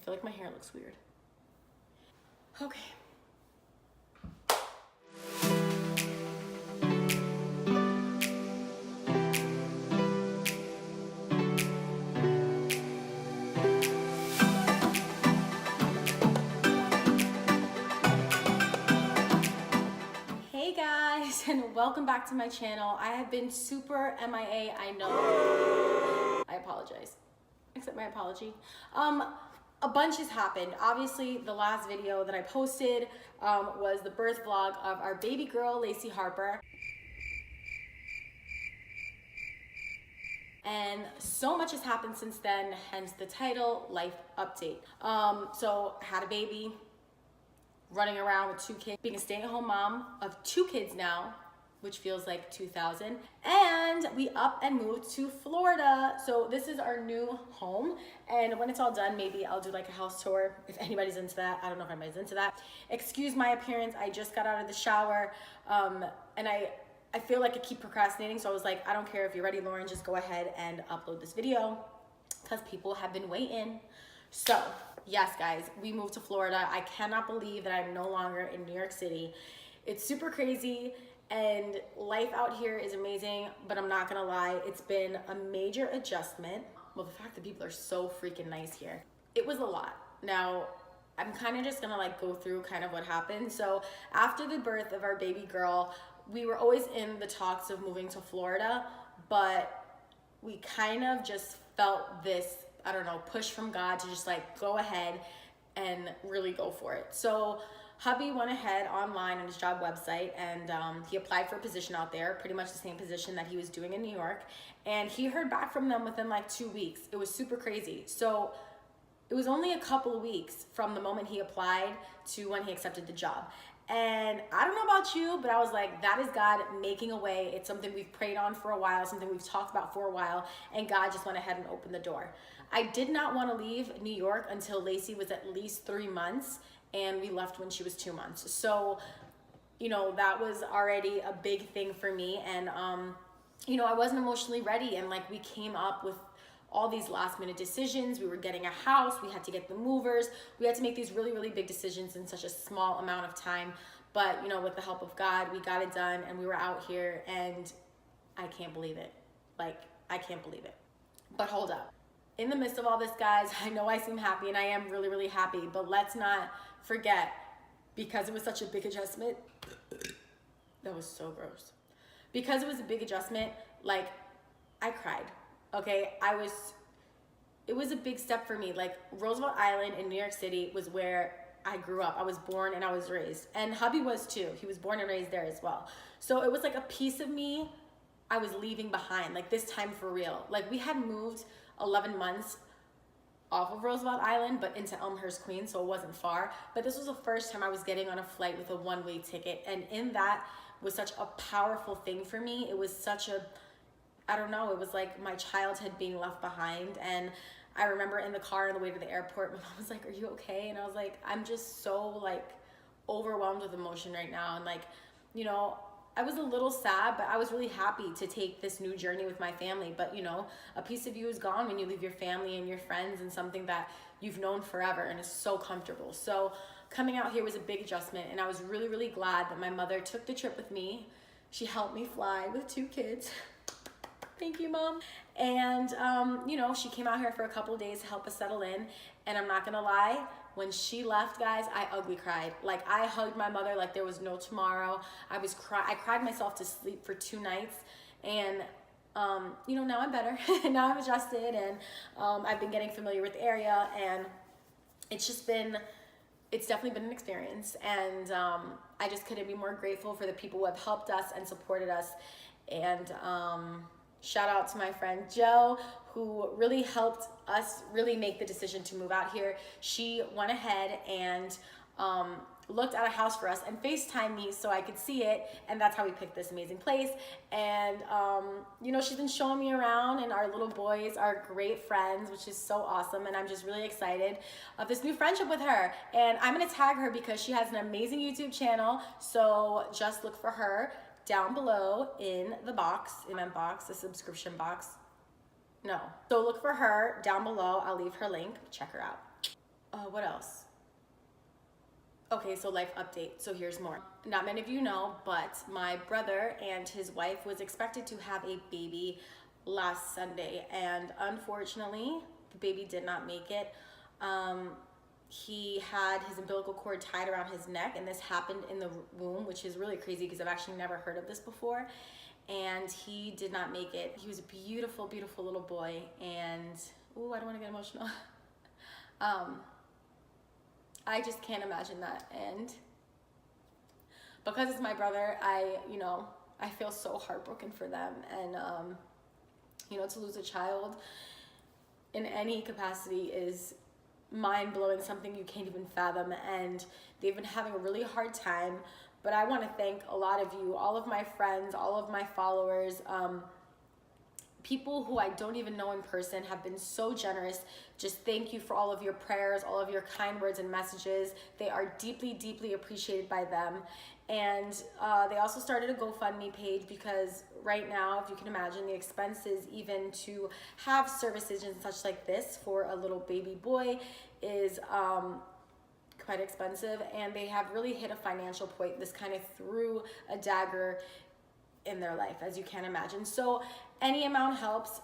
feel like my hair looks weird. Okay. Hey guys, and welcome back to my channel. I have been super MIA, I know. I apologize. Accept my apology. A bunch has happened. Obviously, the last video that I posted was the birth vlog of our baby girl, Lacey Harper. And so much has happened since then, hence the title, Life Update. So had a baby, running around with 2 kids, being a stay-at-home mom of 2 kids now, which feels like 2000. And we up and moved to Florida. So this is our new home. And when it's all done, maybe I'll do like a house tour if anybody's into that. I don't know if anybody's into that. Excuse my appearance. I just got out of the shower. And I feel like I keep procrastinating. So I was like, I don't care if you're ready, Lauren, just go ahead and upload this video because people have been waiting. So yes, guys, we moved to Florida. I cannot believe that I'm no longer in New York City. It's super crazy and life out here is amazing, but I'm not gonna lie, it's been a major adjustment. Well, the fact that people are so freaking nice here. It was a lot. Now, I'm kind of just gonna like go through kind of what happened. So after the birth of our baby girl, we were always in the talks of moving to Florida, but we kind of just felt this, I don't know, push from God to just like go ahead and really go for it. So hubby went ahead online on his job website and he applied for a position out there, pretty much the same position that he was doing in New York. And he heard back from them within like 2 weeks. It was super crazy. So it was only a couple of weeks from the moment he applied to when he accepted the job. And I don't know about you, but I was like, that is God making a way. It's something we've prayed on for a while, something we've talked about for a while, and God just went ahead and opened the door. I did not want to leave New York until Lacey was at least 3 months, and we left when she was 2 months. So, you know, that was already a big thing for me. And, you know, I wasn't emotionally ready. And like, we came up with all these last minute decisions. We were getting a house. We had to get the movers. We had to make these really, really big decisions in such a small amount of time. But, you know, with the help of God, we got it done and we were out here and I can't believe it. Like, I can't believe it. But hold up. In the midst of all this, guys, I know I seem happy and I am really, really happy, but let's not forget, because it was such a big adjustment. That was so gross. Because it was a big adjustment, like, I cried. Okay, it was a big step for me. Like, Roosevelt Island in New York City was where I grew up. I was born and I was raised. And hubby was too. He was born and raised there as well. So it was like a piece of me I was leaving behind, like this time for real. Like, we had moved 11 months off of Roosevelt Island, but into Elmhurst, Queens, so it wasn't far. But this was the first time I was getting on a flight with a one-way ticket. And in that was such a powerful thing for me. It was such a, I don't know, it was like my childhood being left behind. And I remember in the car on the way to the airport, my mom was like, are you okay? And I was like, I'm just so like overwhelmed with emotion right now. And like, you know, I was a little sad, but I was really happy to take this new journey with my family. But you know, a piece of you is gone when you leave your family and your friends and something that you've known forever and is so comfortable. So coming out here was a big adjustment. And I was really, really glad that my mother took the trip with me. She helped me fly with 2 kids. Thank you, Mom. And, you know, she came out here for a couple of days to help us settle in. And I'm not gonna lie, when she left, guys, I ugly cried. Like, I hugged my mother like there was no tomorrow. I cried myself to sleep for 2 nights. And, you know, now I'm better. Now I'm adjusted and I've been getting familiar with the area. And it's definitely been an experience. And I just couldn't be more grateful for the people who have helped us and supported us. And, shout out to my friend Joe, who really helped us really make the decision to move out here. She went ahead and looked at a house for us and FaceTimed me so I could see it, and that's how we picked this amazing place. And you know, she's been showing me around, and our little boys are great friends, which is so awesome. And I'm just really excited of this new friendship with her. And I'm gonna tag her because she has an amazing YouTube channel, so just look for her down below in the box, the subscription box. No. So look for her down below. I'll leave her link. Check her out. What else? Okay, so life update. So here's more. Not many of you know, but my brother and his wife was expected to have a baby last Sunday, and unfortunately, the baby did not make it. He had his umbilical cord tied around his neck, and this happened in the womb, which is really crazy because I've actually never heard of this before. And he did not make it. He was a beautiful, beautiful little boy, and ooh, I don't want to get emotional. I just can't imagine that. And because it's my brother, I feel so heartbroken for them. And, to lose a child in any capacity is mind-blowing, something you can't even fathom. And they've been having a really hard time. But I want to thank a lot of you, all of my friends, all of my followers, people who I don't even know in person have been so generous. Just thank you for all of your prayers, all of your kind words and messages. They are deeply, deeply appreciated by them. And they also started a GoFundMe page because right now, if you can imagine, the expenses even to have services and such like this for a little baby boy is quite expensive. And they have really hit a financial point. This kind of threw a dagger in their life, as you can imagine. So any amount helps.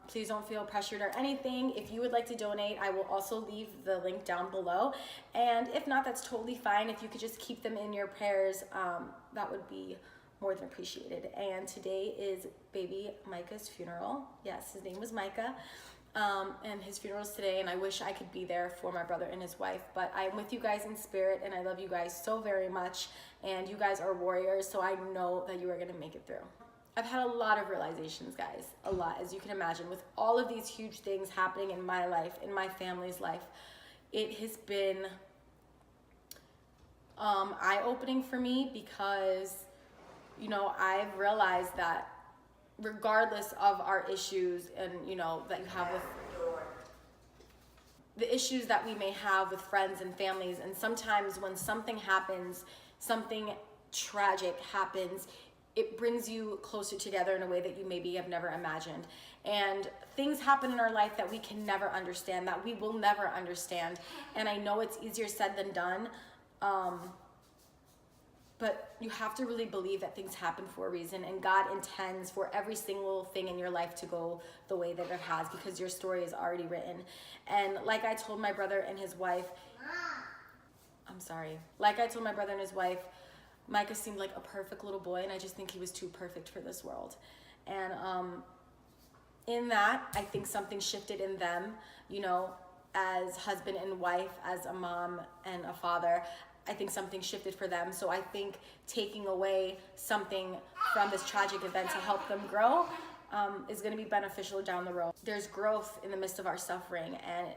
Please don't feel pressured or anything. If you would like to donate, I will also leave the link down below. And if not, that's totally fine. If you could just keep them in your prayers, that would be more than appreciated. And today is baby Micah's funeral. Yes, his name was Micah. And his funeral's today, and I wish I could be there for my brother and his wife, but I'm with you guys in spirit, and I love you guys so very much, and you guys are warriors, so I know that you are going to make it through. I've had a lot of realizations, guys, a lot, as you can imagine, with all of these huge things happening in my life, in my family's life. It has been eye-opening for me because, I've realized that regardless of our issues and that you have with the issues that we may have with friends and families, and sometimes when something happens, something tragic happens, it brings you closer together in a way that you maybe have never imagined. And things happen in our life that we can never understand, that we will never understand. And I know it's easier said than done, but you have to really believe that things happen for a reason, and God intends for every single thing in your life to go the way that it has, because your story is already written. And like I told my brother and his wife, Micah seemed like a perfect little boy, and I just think he was too perfect for this world. And in that, I think something shifted in them, as husband and wife, as a mom and a father. I think something shifted for them. So I think taking away something from this tragic event to help them grow is going to be beneficial down the road. There's growth in the midst of our suffering, and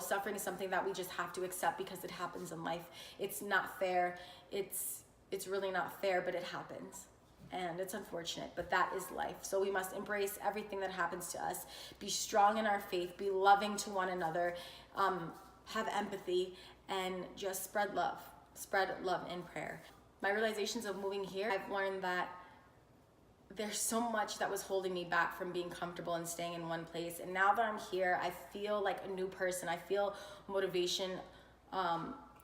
suffering is something that we just have to accept because it happens in life. It's not fair. It's really not fair, but it happens. And it's unfortunate, but that is life. So we must embrace everything that happens to us, be strong in our faith, be loving to one another, have empathy, and just spread love in prayer. My realizations of moving here, I've learned that there's so much that was holding me back from being comfortable and staying in one place. And now that I'm here, I feel like a new person. I feel motivation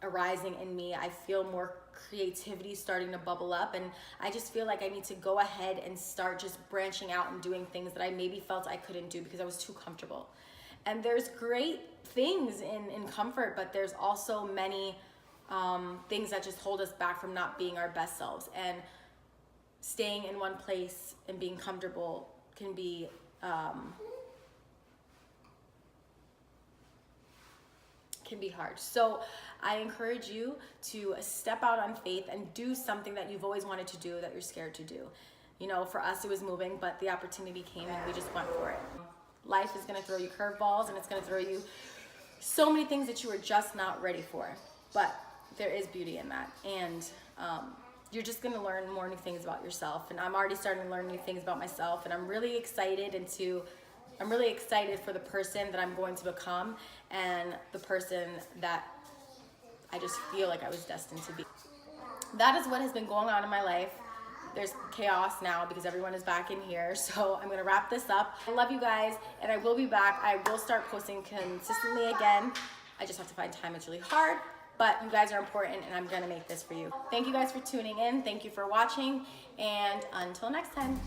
arising in me. I feel more creativity starting to bubble up, and I just feel like I need to go ahead and start just branching out and doing things that I maybe felt I couldn't do because I was too comfortable. And there's great things in comfort, but there's also many things that just hold us back from not being our best selves. And staying in one place and being comfortable can be hard. So I encourage you to step out on faith and do something that you've always wanted to do that you're scared to do. For us it was moving, but the opportunity came and we just went for it. Life is going to throw you curveballs, and it's going to throw you so many things that you are just not ready for. But there is beauty in that, and you're just going to learn more new things about yourself. And I'm already starting to learn new things about myself, and I'm really excited for the person that I'm going to become and the person that I just feel like I was destined to be. That is what has been going on in my life. There's chaos now because everyone is back in here, so I'm gonna wrap this up. I love you guys, and I will be back. I will start posting consistently again. I just have to find time. It's really hard, but you guys are important and I'm gonna make this for you. Thank you guys for tuning in. Thank you for watching, and until next time.